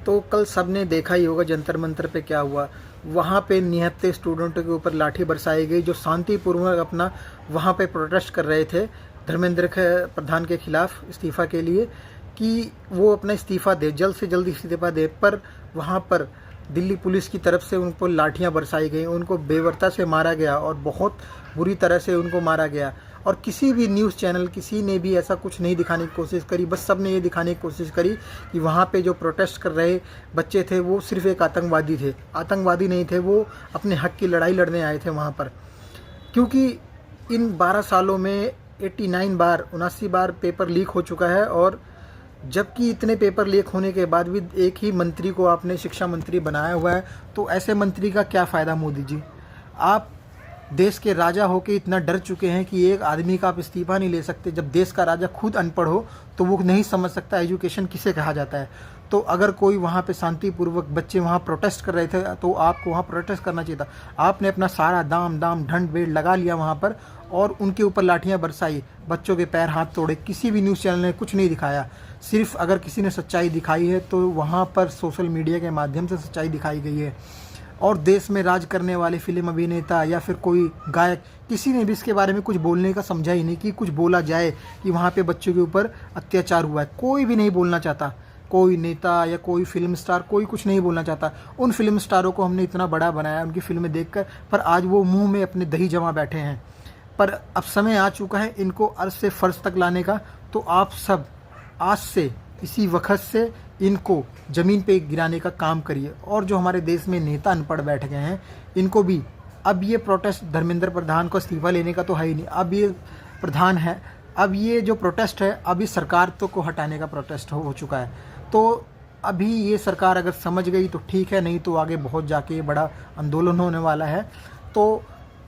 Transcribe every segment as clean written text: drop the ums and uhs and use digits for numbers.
तो कल सबने देखा ही होगा जंतर मंतर पे क्या हुआ। वहाँ पे निहत्थे स्टूडेंटों के ऊपर लाठी बरसाई गई जो शांतिपूर्वक अपना वहाँ पे प्रोटेस्ट कर रहे थे धर्मेंद्र प्रधान के खिलाफ इस्तीफ़ा के लिए कि वो अपना इस्तीफ़ा दे, जल्द से जल्द इस्तीफ़ा दे। पर वहाँ पर दिल्ली पुलिस की तरफ से उनको लाठियाँ बरसाई गई, उनको बेवरता से मारा गया और बहुत बुरी तरह से उनको मारा गया। और किसी भी न्यूज़ चैनल किसी ने भी ऐसा कुछ नहीं दिखाने की कोशिश करी, बस सब ने ये दिखाने की कोशिश करी कि वहाँ पे जो प्रोटेस्ट कर रहे बच्चे थे वो सिर्फ एक आतंकवादी थे। आतंकवादी नहीं थे, वो अपने हक की लड़ाई लड़ने आए थे वहाँ पर। क्योंकि इन 12 सालों में 79 बार पेपर लीक हो चुका है, और जबकि इतने पेपर लीक होने के बाद भी एक ही मंत्री को आपने शिक्षा मंत्री बनाया हुआ है, तो ऐसे मंत्री का क्या फ़ायदा मोदी जी। आप देश के राजा होके इतना डर चुके हैं कि एक आदमी का आप इस्तीफ़ा नहीं ले सकते। जब देश का राजा खुद अनपढ़ हो तो वो नहीं समझ सकता एजुकेशन किसे कहा जाता है। तो अगर कोई वहाँ पे शांतिपूर्वक बच्चे वहाँ प्रोटेस्ट कर रहे थे तो आपको वहाँ प्रोटेस्ट करना चाहिए था। आपने अपना सारा दाम ढंड बेड़ लगा लिया वहाँ पर और उनके ऊपर लाठियाँ बरसाई, बच्चों के पैर हाथ तोड़े। किसी भी न्यूज़ चैनल ने कुछ नहीं दिखाया। सिर्फ अगर किसी ने सच्चाई दिखाई है तो वहाँ पर सोशल मीडिया के माध्यम से सच्चाई दिखाई गई है। और देश में राज करने वाले फिल्म अभिनेता या फिर कोई गायक, किसी ने भी इसके बारे में कुछ बोलने का समझा ही नहीं कि कुछ बोला जाए कि वहाँ पे बच्चों के ऊपर अत्याचार हुआ है। कोई भी नहीं बोलना चाहता, कोई नेता या कोई फिल्म स्टार, कोई कुछ नहीं बोलना चाहता। उन फिल्म स्टारों को हमने इतना बड़ा बनाया उनकी फिल्में देखकर, पर आज वो मुंह में अपने दही जमा बैठे हैं। पर अब समय आ चुका है इनको अर्श से फर्श तक लाने का। तो आप सब आज से इसी वक्त से इनको ज़मीन पे गिराने का काम करिए। और जो हमारे देश में नेता अनपढ़ बैठ गए हैं इनको भी, अब ये प्रोटेस्ट धर्मेंद्र प्रधान को इस्तीफा लेने का तो है ही नहीं, अब ये प्रधान है, अब ये जो प्रोटेस्ट है अभी सरकार तो को हटाने का प्रोटेस्ट हो चुका है। तो अभी ये सरकार अगर समझ गई तो ठीक है, नहीं तो आगे बहुत जाके बड़ा आंदोलन होने वाला है। तो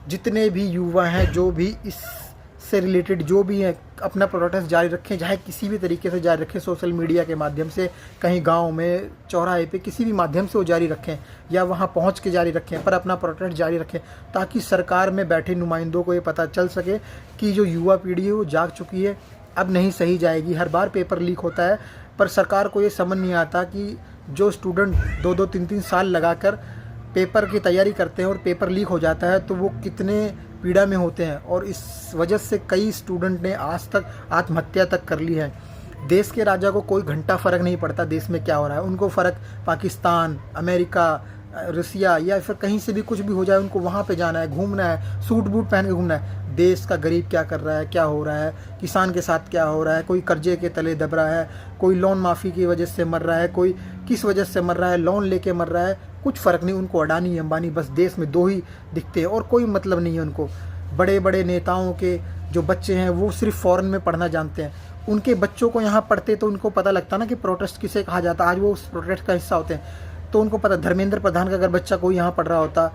जितने भी युवा हैं जो भी इससे रिलेटेड जो भी हैं अपना प्रोटेस्ट जारी रखें, चाहे किसी भी तरीके से जारी रखें, सोशल मीडिया के माध्यम से, कहीं गांव में, चौराहे पे, किसी भी माध्यम से वो जारी रखें या वहां पहुंच के जारी रखें, पर अपना प्रोटेस्ट जारी रखें ताकि सरकार में बैठे नुमाइंदों को ये पता चल सके कि जो युवा पीढ़ी है वो जाग चुकी है, अब नहीं सही जाएगी। हर बार पेपर लीक होता है पर सरकार को ये समझ नहीं आता कि जो स्टूडेंट 2-2, 3-3 साल लगाकर पेपर की तैयारी करते हैं और पेपर लीक हो जाता है तो वो कितने पीड़ा में होते हैं। और इस वजह से कई स्टूडेंट ने आज तक आत्महत्या तक कर ली है। देश के राजा को कोई घंटा फ़र्क नहीं पड़ता देश में क्या हो रहा है, उनको फ़र्क पाकिस्तान, अमेरिका, रसिया या फिर कहीं से भी कुछ भी हो जाए उनको वहाँ पे जाना है, घूमना है, सूट बूट पहन के घूमना है। देश का गरीब क्या कर रहा है, क्या हो रहा है, किसान के साथ क्या हो रहा है, कोई कर्जे के तले दब रहा है, कोई लोन माफ़ी की वजह से मर रहा है, कोई किस वजह से मर रहा है, लोन लेके मर रहा है, कुछ फ़र्क नहीं उनको। अडानी अंबानी बस देश में 2 ही दिखते हैं और कोई मतलब नहीं है उनको। बड़े बड़े नेताओं के जो बच्चे हैं वो सिर्फ फ़ॉरेन में पढ़ना जानते हैं, उनके बच्चों को यहाँ पढ़ते तो उनको पता लगता ना कि प्रोटेस्ट किसे कहा जाता। आज वो उस प्रोटेस्ट का हिस्सा होते हैं तो उनको पता। धर्मेंद्र प्रधान का अगर बच्चा कोई यहाँ पढ़ रहा होता,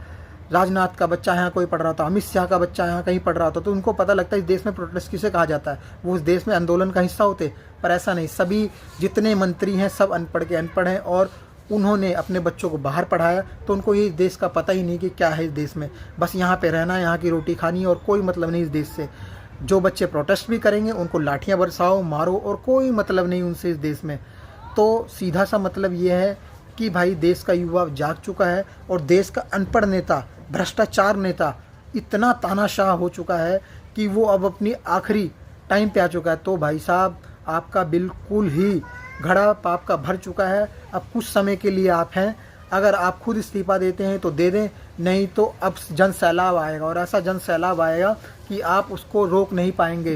राजनाथ का बच्चा यहाँ कोई पढ़ रहा होता, अमित शाह का बच्चा यहाँ कहीं पढ़ रहा होता, तो उनको पता लगता है इस देश में प्रोटेस्ट किसे कहा जाता है, वो उस देश में आंदोलन का हिस्सा होते। पर ऐसा नहीं, सभी जितने मंत्री हैं सब अनपढ़ के अनपढ़ हैं और उन्होंने अपने बच्चों को बाहर पढ़ाया तो उनको ये देश का पता ही नहीं कि क्या है इस देश में। बस यहाँ पे रहना, यहाँ की रोटी खानी और कोई मतलब नहीं इस देश से। जो बच्चे प्रोटेस्ट भी करेंगे उनको लाठियाँ बरसाओ, मारो और कोई मतलब नहीं उनसे इस देश में। तो सीधा सा मतलब ये है कि भाई देश का युवा जाग चुका है और देश का अनपढ़ नेता, भ्रष्टाचार नेता इतना तानाशाह हो चुका है कि वो अब अपनी आखिरी टाइम पे आ चुका है। तो भाई साहब आपका बिल्कुल ही घड़ा पाप का भर चुका है। अब कुछ समय के लिए आप हैं, अगर आप खुद इस्तीफ़ा देते हैं तो दे दें, नहीं तो अब जन सैलाब आएगा और ऐसा जन सैलाब आएगा कि आप उसको रोक नहीं पाएंगे।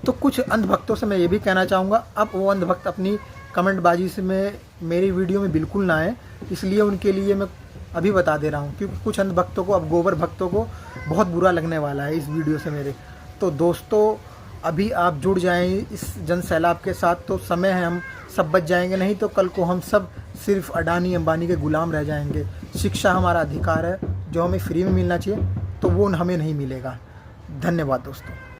तो कुछ अंधभक्तों से मैं ये भी कहना चाहूँगा, अब वो अंधभक्त अपनी कमेंटबाजी से मेरी वीडियो में बिल्कुल ना आए, इसलिए उनके लिए मैं अभी बता दे रहा हूँ क्योंकि कुछ अंधभक्तों को, अब गोबर भक्तों को बहुत बुरा लगने वाला है इस वीडियो से मेरे। तो दोस्तों अभी आप जुड़ जाएं इस जन सैलाब के साथ तो समय है, हम सब बच जाएंगे, नहीं तो कल को हम सब सिर्फ अडानी अंबानी के गुलाम रह जाएंगे। शिक्षा हमारा अधिकार है जो हमें फ्री में मिलना चाहिए, तो वो हमें नहीं मिलेगा। धन्यवाद दोस्तों।